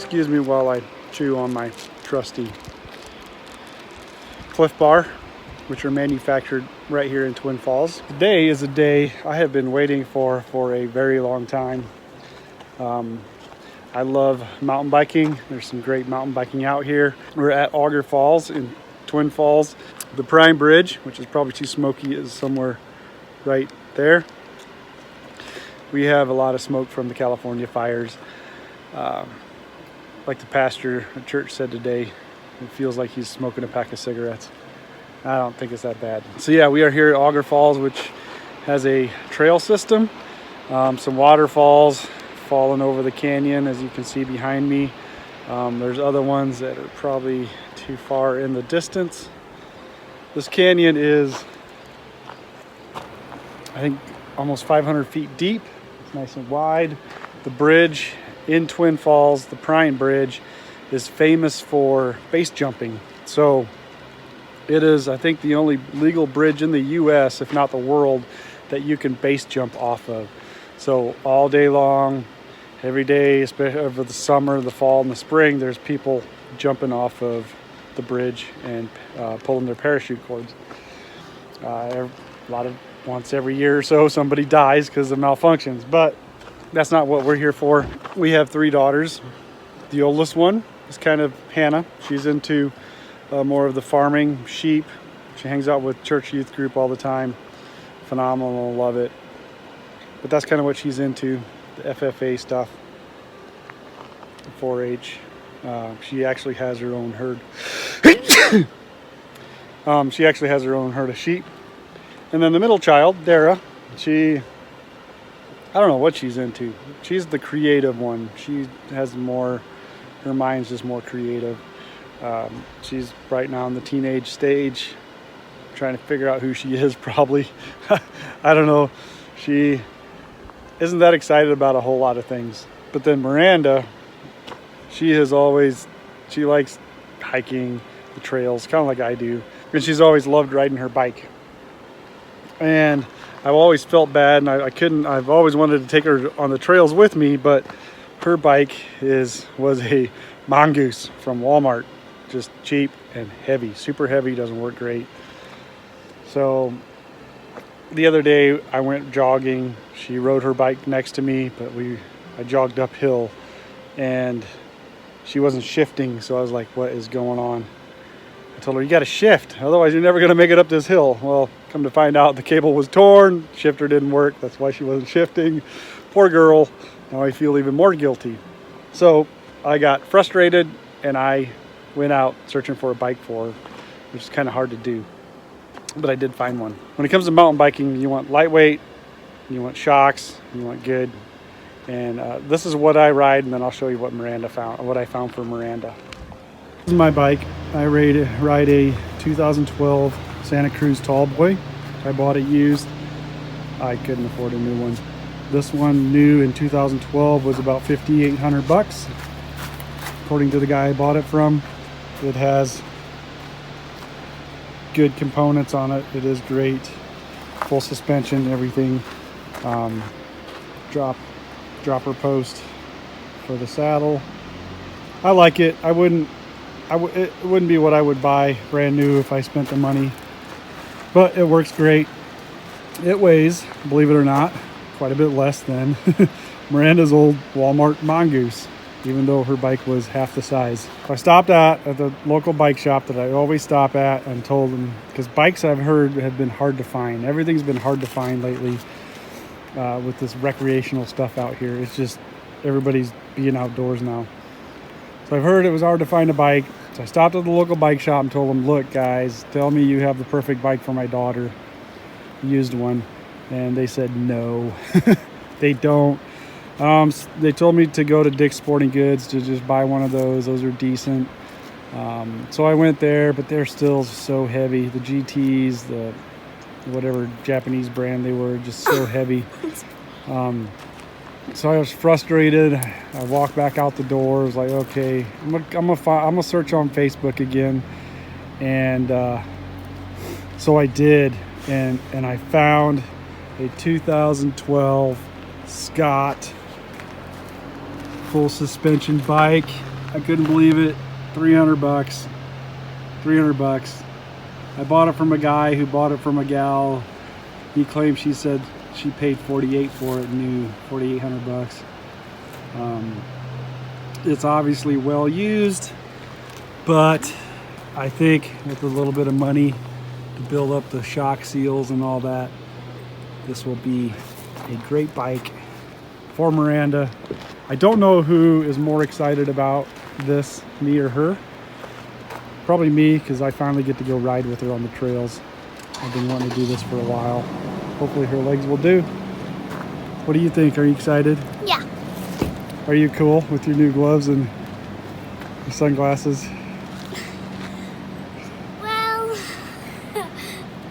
Excuse me while I chew on my trusty Cliff Bar, which are manufactured right here in Twin Falls. Today is a day I have been waiting for a very long time. I love mountain biking. There's some great mountain biking out here. We're at Auger Falls in Twin Falls. The Prime Bridge, which is probably too smoky, is somewhere right there. We have a lot of smoke from the California fires. Like the pastor at church said today, it feels like he's smoking a pack of cigarettes. I don't think it's that bad. So yeah, we are here at Auger Falls, which has a trail system. Some waterfalls falling over the canyon, as you can see behind me. There's other ones that are probably too far in the distance. This canyon is, I think, almost 500 feet deep. It's nice and wide. The bridge in Twin Falls, the Prime Bridge, is famous for base jumping. So it is, I think, the only legal bridge in the US, if not the world, that you can base jump off of. So all day long, every day, especially over the summer, the fall, and the spring, there's people jumping off of the bridge and pulling their parachute cords. Once every year or so, somebody dies because of malfunctions, but that's not what we're here for. We have 3 daughters. The oldest one is kind of Hannah. She's into more of the farming, sheep. She hangs out with church youth group all the time. Phenomenal, love it. But that's kind of what she's into, the FFA stuff, 4-H. She actually has her own herd. She actually has her own herd of sheep. And then the middle child, Dara, I don't know what she's into. She's the creative one. She has more, her mind's just more creative. She's right now in the teenage stage, trying to figure out who she is, probably. I don't know. She isn't that excited about a whole lot of things. But then Miranda, she likes hiking the trails, kind of like I do. And she's always loved riding her bike. And I've always felt bad, and I've always wanted to take her on the trails with me, but her bike was a Mongoose from Walmart. Just cheap and heavy, super heavy, doesn't work great. So the other day I went jogging. She rode her bike next to me, but I jogged uphill and she wasn't shifting. So I was like, what is going on? I told her, you got to shift, otherwise you're never going to make it up this hill. Well, come to find out, the cable was torn, shifter didn't work. That's why she wasn't shifting. Poor girl. Now I feel even more guilty. So I got frustrated and I went out searching for a bike for her, which is kind of hard to do, but I did find one. When it comes to mountain biking, you want lightweight, you want shocks, you want good. And this is what I ride, and then I'll show you what I found for Miranda. This is my bike. I ride a 2012 Santa Cruz Tallboy. I bought it used. I couldn't afford a new one. This one new in 2012 was about $5,800, according to the guy I bought it from. It has good components on it. It is great. Full suspension, everything. Dropper post for the saddle. I like it. It wouldn't be what I would buy brand new if I spent the money, but it works great. It weighs, believe it or not, quite a bit less than Miranda's old Walmart Mongoose, even though her bike was half the size. I stopped at the local bike shop that I always stop at and told them, because bikes I've heard have been hard to find. Everything's been hard to find lately with this recreational stuff out here. It's just everybody's being outdoors now. So I've heard it was hard to find a bike. So I stopped at the local bike shop and told them, look guys, tell me you have the perfect bike for my daughter. Used one. And they said no. They don't. They told me to go to Dick's Sporting Goods to just buy one of those. Those are decent. So I went there, but they're still so heavy. The GTs, the whatever Japanese brand they were, just so heavy. So I was frustrated. I walked back out the door. I was like, okay, I'm gonna search on Facebook again. And so I did, and I found a 2012 Scott full suspension bike. I couldn't believe it. 300 bucks. 300 bucks. I bought it from a guy who bought it from a gal. He claimed she said she paid 48 for it, new 4,800 bucks. It's obviously well used, but I think with a little bit of money to build up the shock seals and all that, this will be a great bike for Miranda. I don't know who is more excited about this, me or her. Probably me, because I finally get to go ride with her on the trails. I've been wanting to do this for a while. Hopefully her legs will do. What do you think? Are you excited? Yeah. Are you cool with your new gloves and your sunglasses? Well,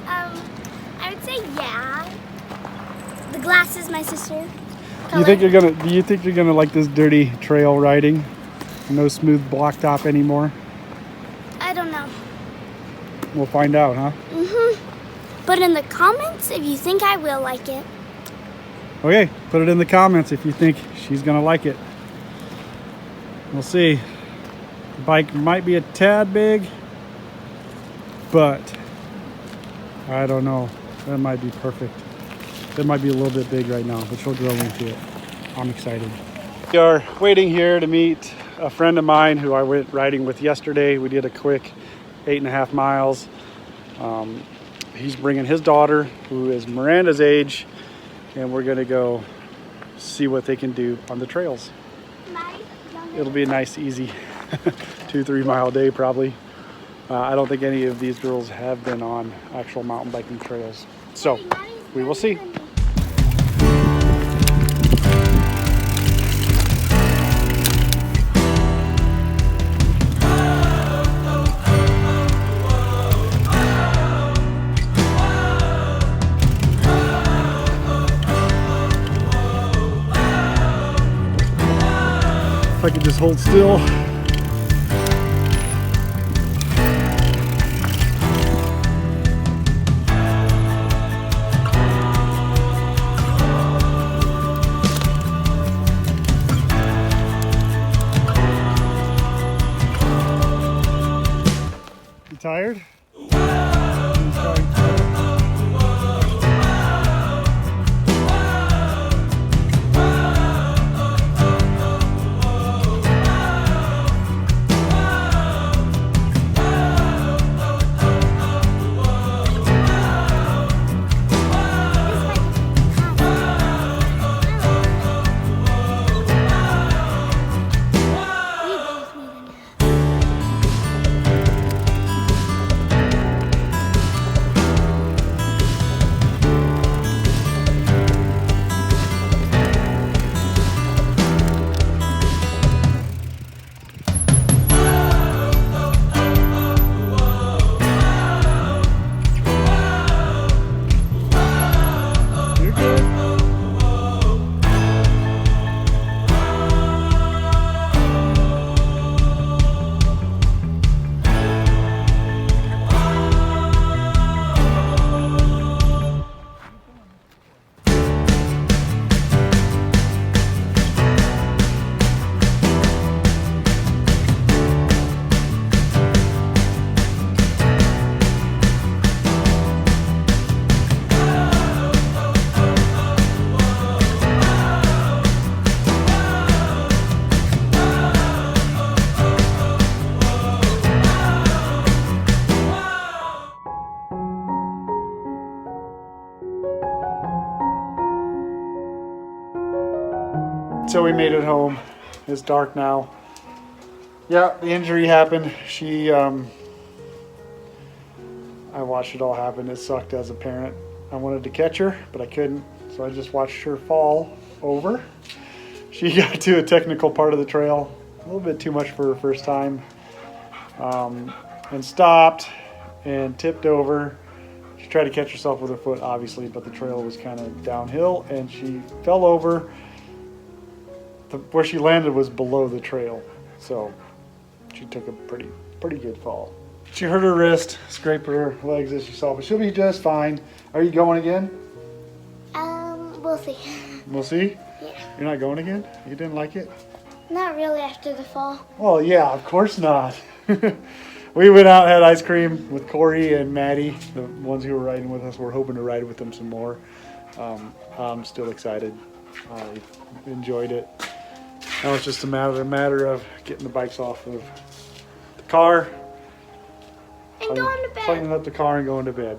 I would say yeah. The glasses, my sister. Do you think you're gonna like this dirty trail riding? No smooth blacktop anymore? I don't know. We'll find out, huh? Put in the comments if you think I will like it. Okay, put it in the comments if you think she's gonna like it. We'll see. The bike might be a tad big, but I don't know. That might be perfect. That might be a little bit big right now, but she'll grow into it. I'm excited. We are waiting here to meet a friend of mine who I went riding with yesterday. We did a quick 8.5 miles. He's bringing his daughter, who is Miranda's age, and we're gonna go see what they can do on the trails. It'll be a nice, easy 2-3 mile day probably. I don't think any of these girls have been on actual mountain biking trails. So we will see. If I could just hold still. You tired? So we made it home. It's dark now. Yeah, the injury happened. I watched it all happen. It sucked as a parent. I wanted to catch her, but I couldn't. So I just watched her fall over. She got to a technical part of the trail, a little bit too much for her first time, and stopped and tipped over. She tried to catch herself with her foot, obviously, but the trail was kind of downhill, and she fell over. Where she landed was below the trail, so she took a pretty good fall. She hurt her wrist, scraped her legs as you saw, but she'll be just fine. Are you going again? We'll see. We'll see? Yeah. You're not going again? You didn't like it? Not really after the fall. Well, yeah, of course not. We went out and had ice cream with Corey and Maddie, the ones who were riding with us. We're hoping to ride with them some more. I'm still excited. I enjoyed it. Now it's just a matter of getting the bikes off of the car, And going to bed. cleaning up the car and going to bed.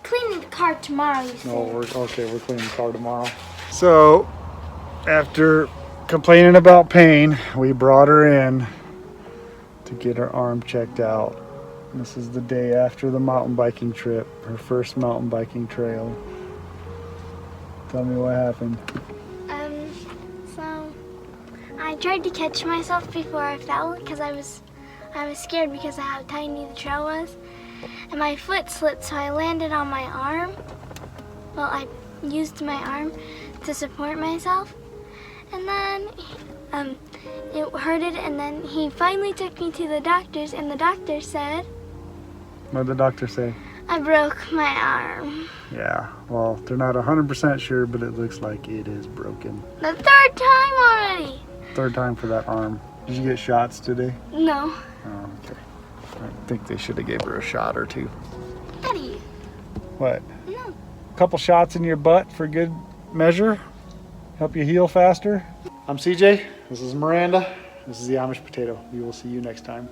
Cleaning the car tomorrow, you said. No, we're cleaning the car tomorrow. So, after complaining about pain, we brought her in to get her arm checked out. This is the day after the mountain biking trip, her first mountain biking trail. Tell me what happened. So I tried to catch myself before I fell because I was scared because of how tiny the trail was. And my foot slipped, so I landed on my arm. Well, I used my arm to support myself. And then it hurted, and then he finally took me to the doctors, and the doctor said, What did the doctor say? I broke my arm. Yeah, well, they're not 100% sure, but it looks like it is broken. The third time already. Third time for that arm. Did you get shots today? No. Oh, okay. I think they should have gave her a shot or two. Daddy. What? No. A couple shots in your butt for good measure? Help you heal faster? I'm CJ. This is Miranda. This is the Amish Potato. We will see you next time.